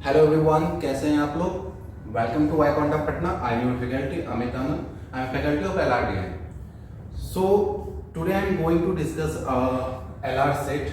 Hello everyone, कैसे हैं आप लोग। वेलकम टू वाईकॉन्टा Patna. I am your faculty Amit Anand. I am faculty of LRDI. So today I am going to discuss LR set,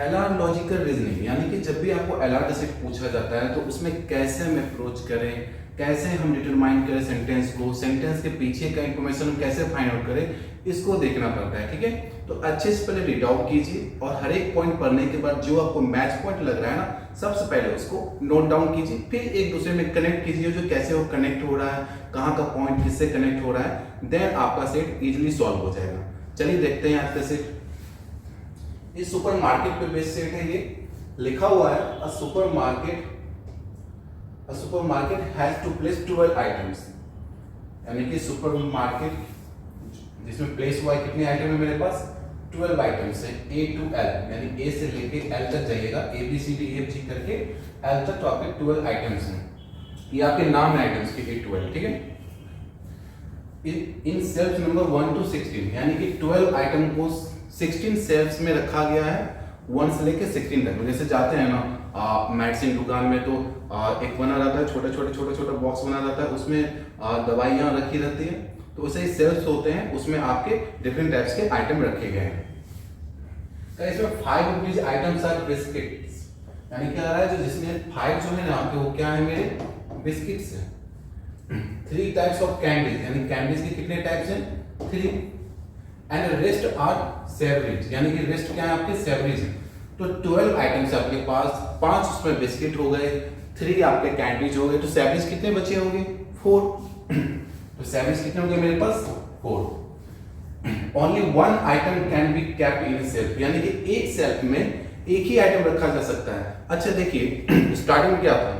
LR logical reasoning. यानी कि जब भी आपको LR सेट पूछा जाता है तो उसमें कैसे हम अप्रोच करें, कैसे हम डिटरमाइन करें सेंटेंस को, सेंटेंस के पीछे का इंफॉर्मेशन हम कैसे फाइंड आउट करें, इसको देखना पड़ता है। ठीक है, तो अच्छे से पहले रीड आउट कीजिए और हर एक पॉइंट पढ़ने के बाद जो आपको मैच पॉइंट लग रहा है ना, सबसे पहले उसको नोट डाउन कीजिए, फिर एक दूसरे में कनेक्ट कीजिए, जो कैसे वो कनेक्ट हो रहा है, कहाँ का पॉइंट किससे कनेक्ट हो रहा है, देन आपका सेट इजीली सॉल्व हो जाएगा। चलिए देखते हैं आज का सेट। ये सुपर मार्केट पे बेस्ड सेट है। ये लिखा हुआ है a supermarket has to place 12 items. यानी कि सुपर मार्केट जिसमें प्लेस हुआ है, कितने आइटम है मेरे पास, 12 आइटम्स है A to L। यानी A से लेके L तक जाइएगा, ABCDEFG करके L तक, तो आपके 12 आइटम्स हैं। ये आपके नाम है आइटम्स के A to L। ठीक है, इन सेल्स नंबर 1 to 16, यानी कि 12 आइटम को 16 सेल्स में रखा गया है, 1 से लेके 16 तक। जैसे जाते हैं ना मेडिसिन दुकान में, तो एक बना रहता है, छोटा बॉक्स बना रहता है, उसमें दवाइयाँ रखी रहती है, तो वैसे ही सेल्स होते हैं, उसमें आपके डिफरेंट टाइप्स के आइटम रखे गए हैं। तो इसमें 5 of these items are biscuits। यानी क्या आ रहा है, जो जिसमें 5 जो है ना आपके, वो क्या है मेरे, बिस्किट्स है। 3 टाइप्स ऑफ कैंडीज, यानी कैंडीज के कितने टाइप्स हैं, 3। एंड रेस्ट आर सेवरीज, यानी कि रेस्ट क्या है आपके, सेवरीज है। तो 12 आइटम्स आपके पास, 5 उसमें बिस्किट हो गए, 3 आपके कैंडीज हो गए, तो सेवरीज कितने बचे होंगे, 4। तो सेवरीज कितने होंगे मेरे पास, 4। Only 1 item can be kept in self, यानी कि एक सेल्फ में एक ही आइटम रखा जा सकता है। अच्छा देखिए, स्टार्टिंग में क्या था,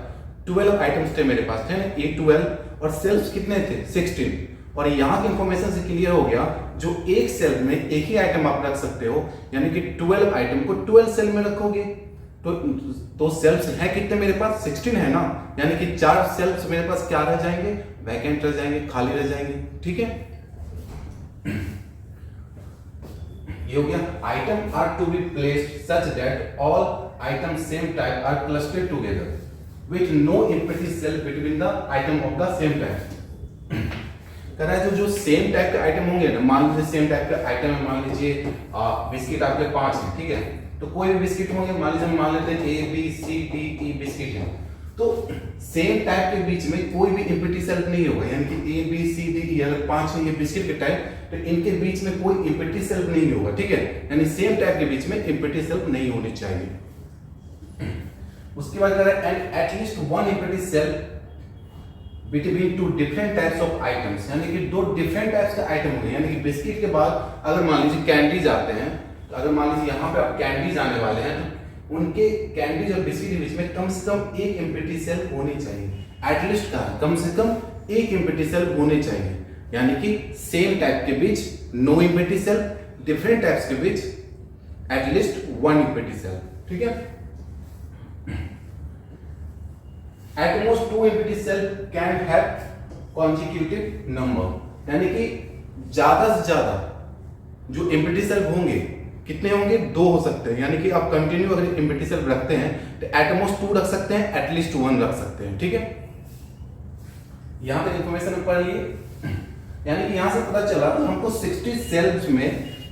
12 आइटम्स थे मेरे पास, थे ना, A to L, और सेल्स कितने थे, 16। और यहाँ की इंफॉर्मेशन से क्लियर हो गया, जो एक सेल में एक ही आइटम आप रख सकते हो, यानी कि 12 आइटम को 12 सेल में रखोगे, तो सेल्स है कितने मेरे पास, 16 है ना, यानी कि 4 सेल्स मेरे पास क्या रह जाएंगे, वैकेंट रह जाएंगे, खाली रह जाएंगे। ठीक है, ये हो गया। Item are to be placed such that all item same type are clustered together with no empty cell between the item of the same type. कह रहा है तो जो सेम टाइप के आइटम होंगे ना, मान लीजिए सेम टाइप के आइटम है, मान लीजिए बिस्किट आपके 5 है, ठीक है, तो कोई भी बिस्किट होंगे, मान लीजिए हम मान लेते हैं ABCDE बिस्किट है, तो सेम टाइप के बीच में कोई भी एम्प्टी सेल नहीं होगा, यानी कि ABCDE अगर 5 है ये बिस्किट के टाइप, तो इनके बीच में कोई एम्प्टी सेल नहीं होगा। ठीक है, यानी सेम टाइप के बीच में एम्प्टी सेल नहीं होनी चाहिए। उसके बाद कह रहा है and at least 1 empty cell between 2 different types of items, यानी कि 2 डिफरेंट टाइप्स के आइटम होंगे। यानी कि बिस्किट के बाद अगर मान लीजिए कैंडीज आते हैं, तो अगर मान लीजिए यहाँ पे आप कैंडीज आने वाले हैं, तो उनके कैंडीज और बिस्किट के बीच में कम से कम एक एम्प्टी सेल होनी चाहिए। एटलीस्ट का कम से कम एक एम्प्टी सेल होने चाहिए, यानी कि सेम टाइप के बीच no empty cell, different types के बीच एटलीस्ट 1 एम्प्टी सेल। ठीक है, at most 2 empty cell can have consecutive number, यानी कि ज्यादा से ज्यादा जो empty cell होंगे कितने होंगे, 2 हो सकते हैं। यानी कि आप कंटिन्यू अगर empty cell रखते हैं तो at most 2 रख सकते हैं, at least 1 रख सकते हैं। ठीक है, यहां तक इंफॉर्मेशन पढ़ लिए। यानी कि यहां से पता चला तो हमको 60 सेल्स में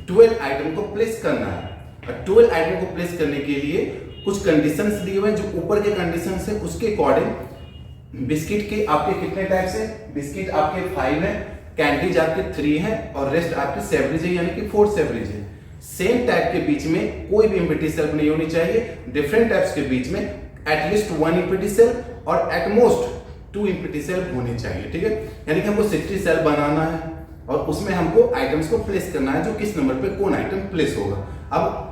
12 आइटम को प्लेस करना है, और 12 आइटम को प्लेस करने के लिए कुछ कंडीशंस दिए हुए हैं, जो ऊपर के कंडीशंस है उसके अकॉर्डिंग बिस्किट के आपके कितने टाइप्स है, बिस्किट आपके 5 है, कैंडीज आपके 3 है, और रेस्ट आपके सेवरेज है, यानी कि 4 सेवरेज है। सेम टाइप के बीच में कोई भी एम्प्टी सेल नहीं होनी चाहिए, डिफरेंट टाइप्स के बीच में एटलीस्ट 1 एम्प्टी सेल और एटमोस्ट 2 एम्प्टी सेल होने चाहिए। ठीक है, यानी कि हमको 60 सेल बनाना है और उसमें हमको आइटम्स को प्लेस करना है, जो किस नंबर पे कौन आइटम प्लेस होगा। अब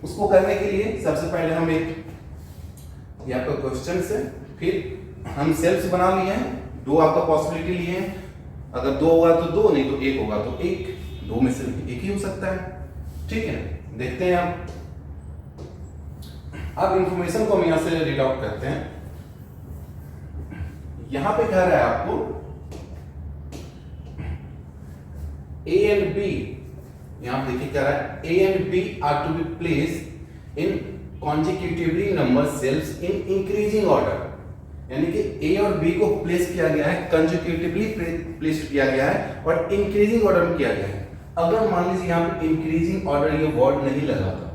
उसको करने के लिए सबसे पहले हम एक, ये आपका क्वेश्चन है, फिर हम सेल्स बना लिए हैं, 2 आपका पॉसिबिलिटी लिए हैं, अगर 2 होगा तो 2, नहीं तो 1 होगा तो 1, 2 में से एक ही हो सकता है। ठीक है, देखते हैं अब इंफॉर्मेशन को हम यहां से रीड आउट करते हैं। यहां पे कह रहा है आपको A and B, यहां देखिए कह रहा है A and B are to be place in consecutively number cells in increasing order, यानी कि ए और बी को प्लेस किया गया है, कंजिक्यूटिवली प्लेस किया गया है और इंक्रीजिंग ऑर्डर में किया गया है। अगर मान लीजिए यहाँ पे इंक्रीजिंग ऑर्डर ये वर्ड नहीं लगा था,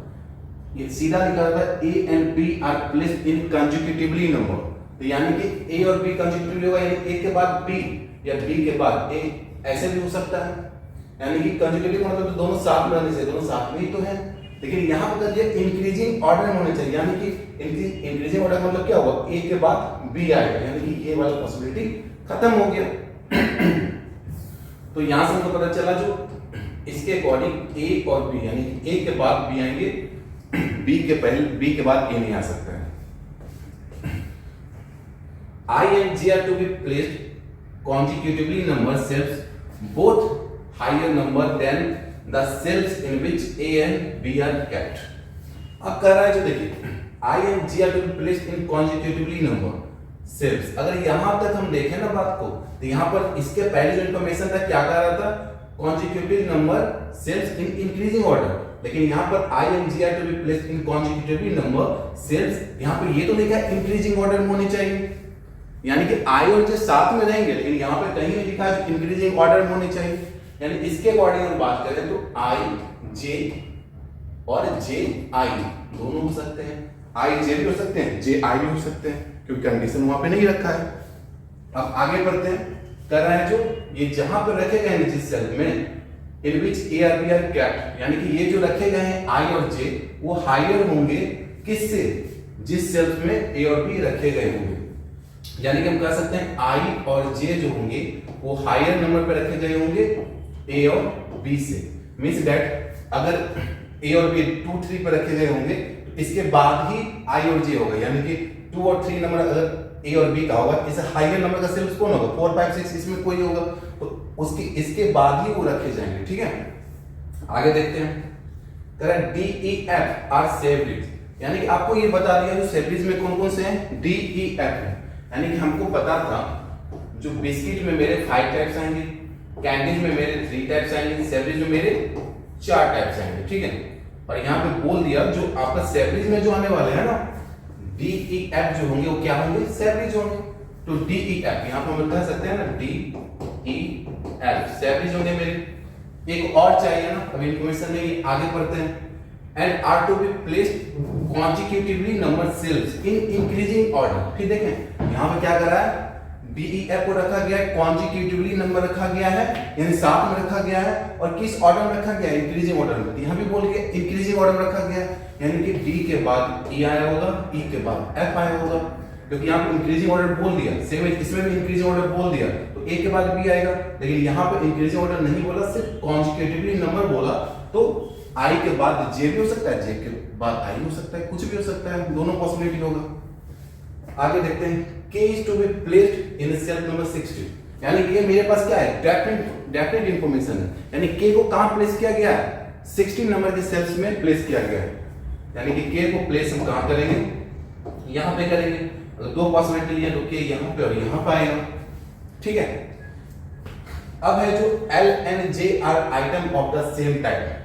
ये सीधा लिखा था A and B are placed in consecutively number, तो यानी कि ए और बी कंजिक्यूटिवली होगा, यानी ए के बाद बी या बी के बाद ए, ऐसे भी हो सकता है। यानी कि कंजिक्यूटिव मतलब तो दोनों साथ में रहने से, दोनों साथ में ही तो है, लेकिन यहाँ पर कर दिया इंक्रीजिंग ऑर्डर में होने चाहिए, यानी कि इंक्रीजिंग ऑर्डर मतलब क्या हुआ, ए के बाद बी आएगा, यानी कि ये वाला पॉसिबिलिटी खत्म हो गया। तो यहां से हमको पता चला जो इसके अकॉर्डिंग ए और बी, यानी कि ए के बाद बी आएंगे, बी के पहले बी के बाद ए नहीं आ सकता है। I and J are to be placed consecutively number cells both higher number than the cells in which A and B are kept। अब कह रहा है जो देखिए I and G are to be placed in consecutively number cells। अगर यहां तक हम देखें ना बात को, तो यहां पर इसके पहले जो इंफॉर्मेशन था क्या कह रहा था, consecutive number cells in increasing order, लेकिन यहां पर I and G are to be placed in consecutively number cells, यहां पर ये तो नहीं कहा इंक्रीजिंग ऑर्डर में होनी चाहिए, यानी कि आई और जे साथ में रहेंगे, लेकिन यहाँ पे कहीं नहीं लिखा है इंक्रीजिंग ऑर्डर में होने चाहिए। यानी इसके अकॉर्डिंग हम बात करें तो आई जे और जे आई दोनों हो सकते हैं, आई जे भी हो सकते हैं, जे आई भी हो सकते हैं, क्योंकि कंडीशन वहां पे नहीं रखा है। अब आगे बढ़ते हैं, कर रहे हैं जो ये जहां पर रखे गए हैं जिस सेल में in which A R B are kept, यानी कि ये जो रखे गए हैं आई और जे वो हायर होंगे किससे, जिस सेल में ए और बी रखे गए होंगे, यानी कि हम कह सकते हैं आई और जे जो होंगे वो हायर नंबर पे रखे गए होंगे ए और बी से, मींस दैट अगर ए और बी 2 3 पे रखे गए होंगे तो इसके बाद ही आई और जे होगा, यानी कि 2 और 3 नंबर अगर ए और बी का होगा, इसे हायर नंबर का सेल्स कौन होगा, 4 5 6 इसमें कोई होगा, तो उसके इसके बाद ही वो रखे जाएंगे। ठीक है, आगे देखते हैं, करें D E F R savouries, यानी कि आपको ये बता दिया जो सेवरीज में कौन कौन से हैं, डी ई एफ है, यानी कि हमको पता था जो बिस्किट में मेरे 5 टाइप्स आएंगे, कैंडीज में मेरे 3 टाइप्स आएंगे, सेवरीज में मेरे 4 टाइप्स आएंगे। ठीक है, और यहाँ पे बोल दिया जो आपका सेवरीज में जो आने वाले हैं ना डी ई एफ जो होंगे वो क्या होंगे, सेवरीज होंगे। तो डी ई एफ यहाँ पे हम कह सकते हैं ना डी ई एफ सेवरीज होंगे मेरे। एक और चाहिए ना, अभी इंफॉर्मेशन नहीं, आगे पढ़ते हैं, and are to be placed consecutively number cells in increasing order। फिर देखें यहाँ पे क्या कर रहा है, DEF को रखा गया है, consecutively नंबर रखा गया है, यानी साथ में रखा गया है, और किस ऑर्डर में रखा गया है, इंक्रीजिंग ऑर्डर में। यहाँ भी बोल के इंक्रीजिंग ऑर्डर में रखा गया है, यानी कि D के बाद E आया होगा, E के बाद F आया होगा, क्योंकि यहाँ पे इंक्रीजिंग ऑर्डर बोल दिया, सेम इसमें भी इंक्रीजिंग ऑर्डर बोल दिया, तो A के बाद B आएगा, लेकिन यहाँ पे इंक्रीजिंग ऑर्डर नहीं बोला, सिर्फ consecutively नंबर बोला, तो आई के बाद जे भी हो सकता है, जे के बाद आई हो सकता है, कुछ भी हो सकता है, दोनों पॉसिबिलिटी होगा। आगे देखते हैं, K is to be placed in cell number 60, यानी कि ये मेरे पास क्या है, डेफिनेट इंफॉर्मेशन है, यानी K को कहां प्लेस किया गया है, 16 नंबर के सेल्स में प्लेस किया गया है, यानी कि K को प्लेस हम कहां करेंगे, यहां पे करेंगे। अगर दो पॉसिबिलिटी है तो K यहां पे और यहां पे आएगा। ठीक है, अब है जो L and J are item of the same type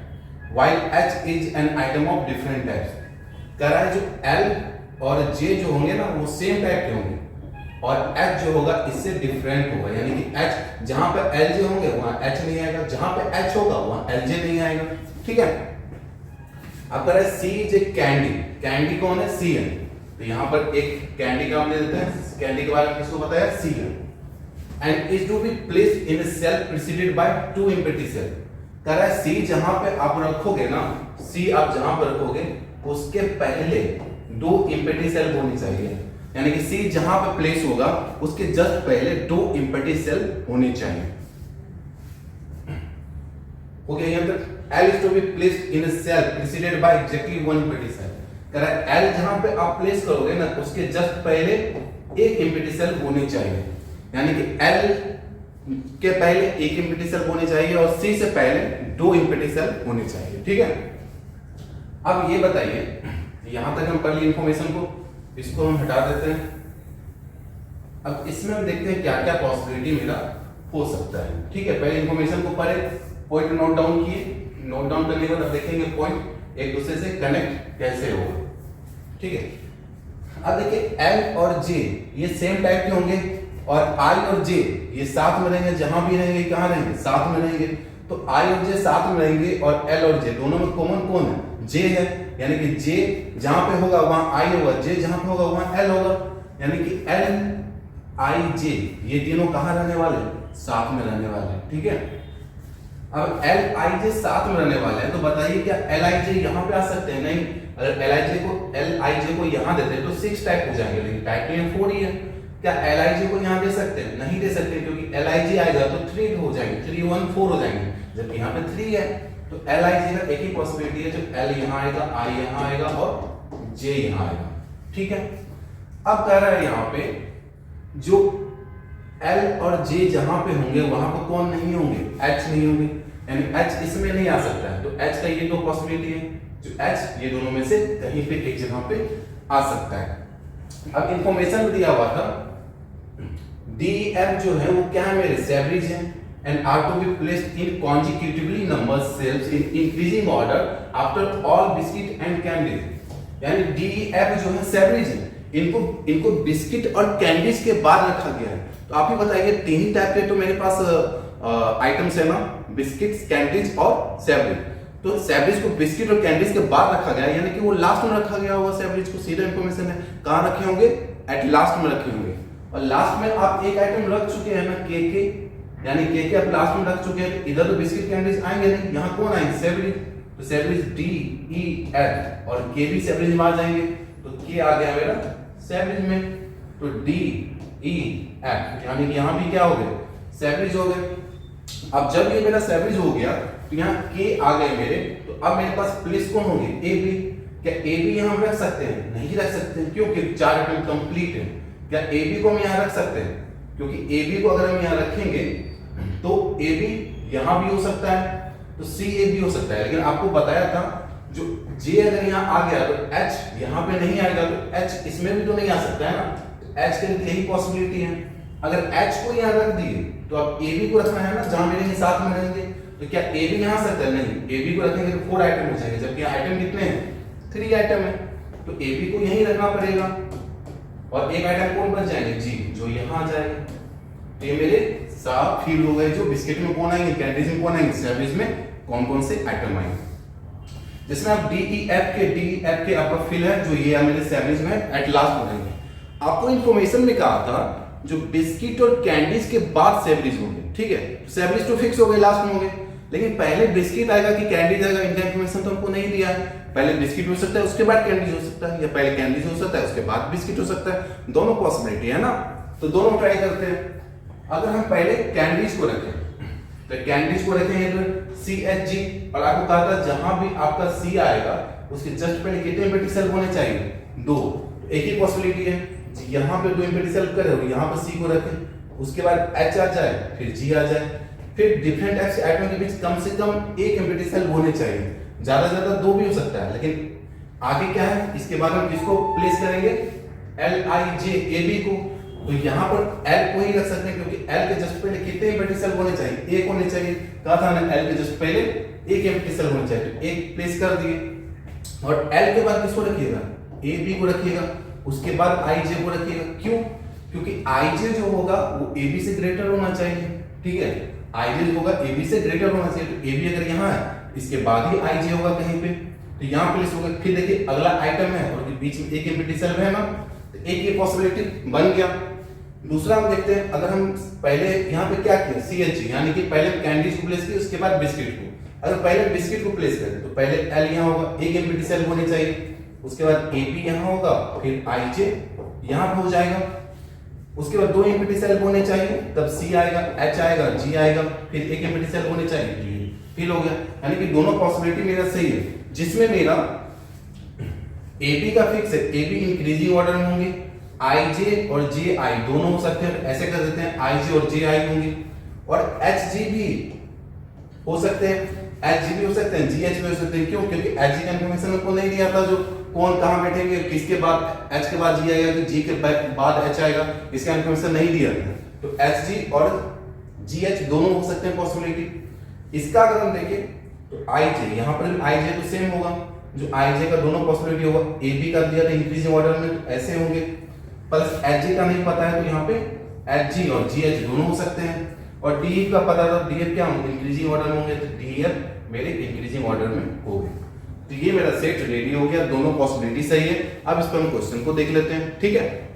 while H is an item of different types। कह रहा है जो L और J जो होंगे ना वो सेम टाइप के होंगे, और H जो होगा इससे डिफरेंट होगा, यानी कि H जहां पे LJ होंगे वहां H नहीं आएगा, जहां पे H होगा वहां LJ नहीं आएगा। ठीक है, अब कह रहा है C is a candy, candy कौन है, C है, तो यहां पर एक कैंडी का हम ले लेते हैं, कैंडी के बारे में किसको बताया, C है, and is to be placed in a cell preceded by 2 empty cell। कह रहा है सी जहां पे आप रखोगे ना, सी आप जहां पर रखोगे उसके पहले 2 एम्प्टी सेल होनी चाहिए, यानी कि सी जहां पे प्लेस होगा उसके जस्ट पहले 2 एम्प्टी सेल होने चाहिए। ओके, यहां तक L is to be placed in a cell preceded by exactly 1 empty cell। कह रहा है L जहां पे आप प्लेस करोगे ना उसके जस्ट पहले 1 एम्प्टी सेल होने चाहिए, यानी कि L के पहले 1 एम्प्टी सेल होने चाहिए और C से पहले 2 एम्प्टी सेल होने चाहिए। ठीक है, अब ये बताइए, यहां तक हम पढ़ ली इंफॉर्मेशन को, इसको हम हटा देते हैं। अब इसमें हम देखते हैं क्या क्या पॉसिबिलिटी मेरा हो सकता है। ठीक है, पहले इंफॉर्मेशन को पढ़े, पॉइंट नोट डाउन किए, नोट डाउन करने के बाद अब देखेंगे पॉइंट एक दूसरे से कनेक्ट कैसे होगा। ठीक है। अब देखिए L और J ये सेम टाइप के होंगे और I और J ये साथ में रहेंगे, जहां भी रहेंगे कहां रहेंगे, साथ में रहेंगे। तो I और J साथ में रहेंगे और L और J दोनों में कॉमन कौन है, J है, यानी कि J जहां पे होगा वहां I होगा, J जहां पे होगा वहां L होगा, यानी कि L I J ये तीनों कहां रहने वाले, साथ में रहने वाले। ठीक है। अब L I J साथ में रहने वाले हैं तो बताइए क्या L I J यहाँ पे आ सकते हैं, नहीं। अगर L I J को यहाँ देते हैं तो 6 टाइप हो जाएंगे, लेकिन टाइप में 4 ही है। क्या L I J को यहाँ दे सकते हैं, नहीं दे सकते, क्योंकि L I J आएगा तो 3 हो जाएंगे, 3 1 4 हो जाएंगे, जबकि यहाँ पे 3 है। तो L I J का एक ही पॉसिबिलिटी है, जब L यहाँ आएगा, I यहाँ आएगा और J यहाँ आएगा। ठीक है। अब कह रहा है यहाँ पे जो L और J जहां पे होंगे वहां पे कौन नहीं होंगे, H नहीं होंगे, यानी H इसमें नहीं आ सकता है। तो H का ये दो पॉसिबिलिटी है, जो H ये दोनों में से कहीं पे एक जगह पे आ सकता है। अब इंफॉर्मेशन में दिया हुआ था D F जो है वो क्या है मेरे, सेवरेज है and are to be placed in consecutively numbered cells in increasing order after all biscuit and candies, यानी D F जो है सेवरेज है, इनको बिस्किट और कैंडीज के बाद रखा गया है। तो आप ही बताइए, तीन ही टाइप के तो मेरे पास आइटम्स है ना, बिस्किट्स, कैंडीज और सेवरेज। तो सेवरेज को बिस्किट और कैंडीज के बाद रखा गया, यानी कि वो लास्ट में रखा गया होगा। सेवरेज को सीधा इंफॉर्मेशन है, कहां रखे होंगे, एट लास्ट में रखे होंगे। और लास्ट में आप एक आइटम रख चुके हैं ना, के, यानी के आप लास्ट में रख चुके हैं, इधर तो बिस्किट कैंडीज आएंगे नहीं, यहाँ कौन आएंगे, सेवरेज। तो सेवरेज D E F और के भी सेवरेज में आ जाएंगे, तो के आ गया मेरा सेवरेज में। तो D E F यानी कि यहाँ भी क्या हो गए, सेवरेज हो गए। अब जब ये मेरा सेवरेज हो गया तो यहाँ के आ गए मेरे, तो अब मेरे पास प्लेस कौन होंगे, ए बी। क्या ए बी यहाँ रख सकते हैं, नहीं रख सकते हैं, क्योंकि 4 आइटम कंप्लीट है। क्या ए बी को हम यहाँ रख सकते हैं, क्योंकि ए बी को अगर हम यहाँ रखेंगे तो ए बी यहाँ भी हो सकता है, तो सी ए भी हो सकता है। लेकिन आपको बताया था जो जे अगर यहाँ आ गया तो एच यहाँ पे नहीं आएगा, तो एच इसमें भी तो नहीं आ सकता है ना, तो एच के लिए यही पॉसिबिलिटी है। अगर एच को यहाँ रख दिए तो अब ए बी को रखना है ना, जहां मेरे साथ में रहेंगे। तो क्या ए बी यहाँ सकता है, नहीं। ए बी को रखेंगे तो 4 आइटम हो जाएंगे, जबकि आइटम कितने हैं, 3 आइटम है। तो ए बी को यहीं रखना पड़ेगा और एक आइटम कौन बच जाएंगे, जी, जो यहाँ आ जाएगा। तो ये मेरे साफ फील हो गए, जो बिस्किट में कौन आएंगे, कैंडीज में कौन आएंगे, सेवरेज में कौन कौन से आइटम आएंगे। जिसमें आप डी ई एफ के आपका फिल है, जो ये मेरे सेवरेज में एट लास्ट हो जाएंगे। आपको इंफॉर्मेशन में कहा था जो बिस्किट और कैंडीज के बाद सेवरेज होंगे, ठीक है। सेवरेज तो फिक्स हो गए, लास्ट में होंगे, लेकिन पहले बिस्किट आएगा कि कैंडीज आएगा, इनका इंफॉर्मेशन तो हमको नहीं दिया है। पहले बिस्किट हो सकता है, उसके बाद कैंडीज हो सकता है, या पहले कैंडीज हो सकता है, उसके बाद बिस्किट हो सकता है। दोनों पॉसिबिलिटी है ना, तो दोनों ट्राई करते हैं। अगर हम पहले कैंडीज को रखें तो कैंडीज को रखेंगे तो CHG, और आपको कहा था जहां भी आपका C आएगा उसके जस्ट पहले कितने एम्प्टी सेल होने चाहिए, 2। एक ही पॉसिबिलिटी है, यहाँ पे 2 एम्प्टी सेल करें और यहाँ पर C को रखें, उसके बाद H आ जाए, फिर G आ जाए, फिर डिफरेंट टाइप्स आइटम के बीच कम से कम 1 एम्प्टी सेल होने चाहिए, ज्यादा 2 भी हो सकता है। लेकिन आगे क्या है, इसके बाद हम किसको प्लेस करेंगे, LIJ AB को। तो यहाँ पर L को ही रख सकते हैं, क्योंकि L के जस्ट पहले कितने एम्प्टी सेल होने चाहिए, 1 होने चाहिए। कहा था ना L के जस्ट पहले 1 एम्प्टी सेल होने चाहिए, तो 1 प्लेस कर दिए। और L के बाद किसको रखिएगा, AB को रखिएगा, उसके बाद IJ को रखिएगा। क्यों, क्योंकि IJ जो होगा वो AB से ग्रेटर होना चाहिए, ठीक है। IJ होगा AB से ग्रेटर होना चाहिए, तो AB अगर यहाँ है इसके बाद ही IJ होगा कहीं पे, तो यहाँ प्लेस होगा। फिर देखिए अगला आइटम है और बीच में 1 एम्प्टी सेल है ना, तो एक ये पॉसिबिलिटी बन गया। दूसरा हम देखते हैं, अगर हम पहले यहाँ पे क्या किया, CHG, यानी कि पहले कैंडीज को प्लेस किया, उसके बाद बिस्किट को। अगर पहले बिस्किट को प्लेस करें तो पहले L यहाँ होगा, 1 एम्प्टी सेल होने चाहिए, उसके बाद AB यहाँ होगा, फिर IJ यहाँ पे हो जाएगा, उसके बाद 2 एम्प्टी सेल होने चाहिए, तब C आएगा, H आएगा, G आएगा, फिर 1 एम्प्टी सेल होने चाहिए, फिल हो गया। यानी कि दोनों पॉसिबिलिटी मेरा सही है, जिसमें मेरा AB का फिक्स है, AB इंक्रीजिंग ऑर्डर में होंगे, IJ और JI दोनों हो सकते हैं, ऐसे कर देते हैं IJ और JI होंगे, और HG भी हो सकते हैं, HG भी हो सकते हैं, GH भी हो सकते हैं। क्यों, क्योंकि HG का इंफॉर्मेशन हमको नहीं दिया था, जो कौन कहाँ बैठेंगे, किसके बाद H के बाद G आएगा, कि G के बाद H आएगा, इसका इंफॉर्मेशन नहीं दिया था। तो HG और GH दोनों हो सकते हैं पॉसिबिलिटी। इसका अगर हम देखें तो IJ, यहाँ पर भी IJ तो सेम होगा, जो आई जे का दोनों पॉसिबिलिटी होगा, ए बी कर दिया तो इंक्रीजिंग ऑर्डर में तो ऐसे होंगे, प्लस एच जी का नहीं पता है तो यहाँ पे एच जी और जी एच दोनों हो सकते हैं, और डी का पता था, डी एफ क्या होंगे इंक्रीजिंग ऑर्डर में होंगे, तो डी एफ मेरे इंक्रीजिंग ऑर्डर में हो गए। तो ये मेरा सेट रेडी हो गया, दोनों पॉसिबिलिटी सही है। अब इस पर हम क्वेश्चन को देख लेते हैं, ठीक है।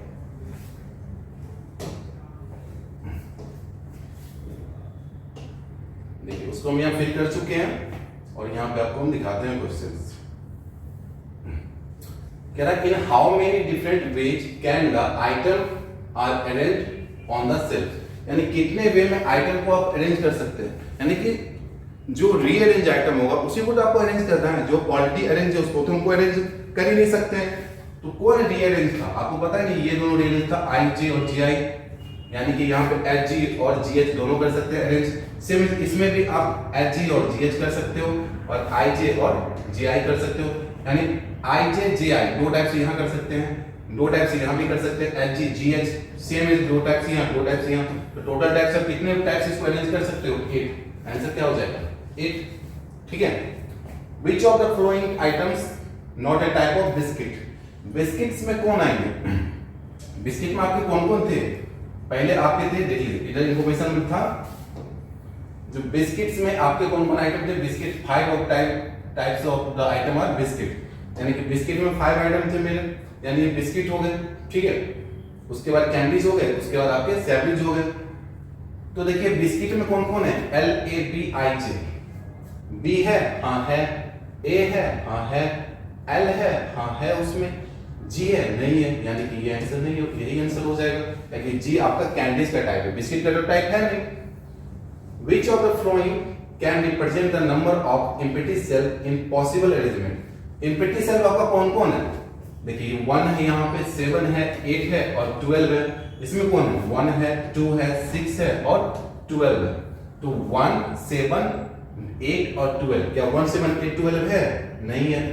देखिए उसको हम यहाँ फिल कर चुके हैं और यहाँ पे आपको हम दिखाते हैं क्वेश्चन। कह रहा है in how many different ways can the item are arrange on the shelf, यानी कितने वे में आइटम को आप अरेंज कर सकते हैं, यानी कि जो रीअरेंज आइटम होगा उसी को तो आपको अरेंज करना है, जो ऑलरेडी अरेंज है उसको तो हमको अरेंज कर ही नहीं सकते हैं। तो कौन रीअरेंज था आपको पता है कि ये दोनों रीअरेंज था आई जे और जी आई, यानी कि यहाँ पे एच जी और जी एच दोनों कर सकते हैं अरेंज। सेम इसमें भी आप एच जी और जी एच कर सकते हो और आई जे और जी आई कर सकते हो, यानी आई जे जे आई दो टाइप से यहाँ कर सकते हैं, दो टाइप से यहाँ भी कर सकते हैं, एच जी जी एच सेम है, दो टाइप से यहाँ दो टाइप से यहाँ, तो टोटल टाइप से कितने टाइप से इसको अरेंज कर सकते हो 8। आंसर क्या हो जाएगा 8, ठीक है। Which of the following items not a type of biscuit, biscuits में कौन आएंगे, बिस्किट में आपके कौन कौन थे, पहले आपके थे, देखिए इधर इंफॉर्मेशन में था, जो बिस्किट्स में आपके कौन कौन आइटम थे, biscuit 5 of types of the item are biscuit, यानी कि बिस्किट में 5 आइटम थे मेरे, यानी ये बिस्किट हो गए, ठीक है। उसके बाद कैंडीज हो गए, उसके बाद आपके सैंडविच हो गए। तो देखिए बिस्किट में कौन कौन है, L A B I J, B है हाँ है, ए है हाँ है, एल है हाँ है, उसमें जी है नहीं है, यानी कि ये आंसर नहीं हो, यही आंसर हो जाएगा, क्योंकि जी आपका कैंडीज का टाइप है, बिस्किट का तो टाइप है नहीं। Which of the following can represent the number of empty cell in possible arrangement? empty cell आपका कौन कौन है, देखिए 1 है यहाँ पे, 7 है, 8 है और 12 है, इसमें कौन है 1 है, 2 है, 6 है और 12 है। तो 1 7 8 और 12, क्या 1 7 8 12 है, नहीं है,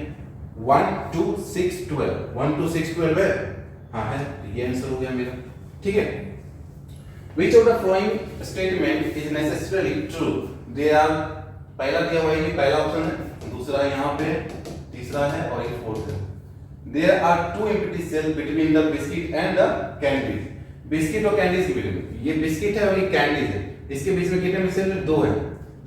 1 2 6 12, 1 2 6 12 है, हाँ है, ये आंसर हो गया मेरा, ठीक है। Which of the following statement is necessarily true? There are, पहला दिया हुआ है, पहला ऑप्शन है, दूसरा यहाँ पे, तीसरा है और एक फोर्थ है। There are 2 empty cells between the biscuit and the candies. Biscuit और कैंडीज के बीच में, ये बिस्किट है और ये कैंडीज है, इसके बीच में कितने सेल 2 है,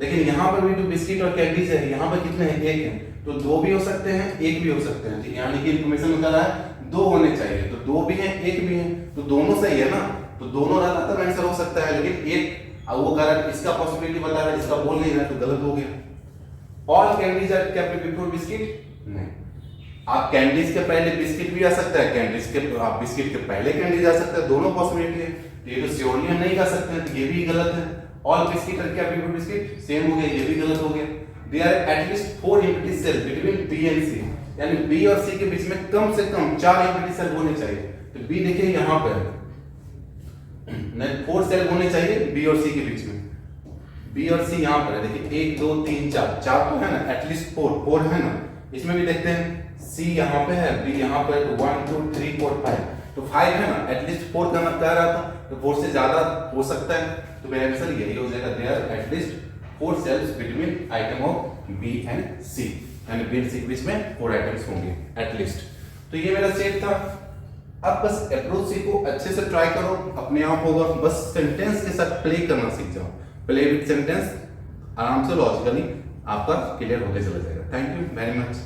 लेकिन यहाँ पर भी तो बिस्किट और कैंडीज है, यहाँ पर कितने हैं 1 है, तो 2 भी हो सकते हैं 1 भी हो सकते हैं, ठीक है, यानी कि इंफॉर्मेशन बता रहा है 2 होने चाहिए, तो 2 भी हैं 1 भी है, तो दोनों सही है ना, तो दोनों रहता तब आंसर हो सकता है, लेकिन एक अब वो गलत, इसका पॉसिबिलिटी बता रहा है, इसका बोल नहीं रहा, तो गलत हो गया। All candies are kept before biscuit, नहीं, आप कैंडीज के पहले बिस्किट भी आ सकता है, कैंडीज के आप बिस्किट के पहले कैंडीज आ सकता है, दोनों पॉसिबिलिटी है, ये तो श्योरली हम नहीं कर सकते हैं, तो ये भी गलत है। All biscuit are kept before biscuit same हो गया, ये भी गलत हो गया। They are at least 4 empty cell between B and C, यानी बी और सी के बीच में कम से कम 4 एम्प्टी सेल होने चाहिए, तो बी देखिए यहाँ पे नहीं 4 सेल होने चाहिए बी और सी के बीच में, बी और सी यहाँ पर है, देखिए 1 2 3 4 4 तो है ना, एटलीस्ट 4 है ना, इसमें भी देखते हैं सी यहाँ पे है, बी यहाँ पे, तो 1 2 3 4 5, तो 5 है ना, एटलीस्ट 4 का कह रहा था, तो 4 से ज्यादा हो सकता है, तो मेरा आंसर यही हो जाएगा, there at least 4 cells between item of B and C, यानी बी एंड सी के बीच में 4 आइटम्स होंगे एटलीस्ट। तो ये मेरा सेट था। अब बस अप्रोच सीखो, अच्छे से ट्राई करो, अपने आप होगा, बस सेंटेंस के साथ प्ले करना सीख जाओ, प्ले विद सेंटेंस, आराम से लॉजिकली आपका क्लियर होते चला जाएगा। Thank you very much.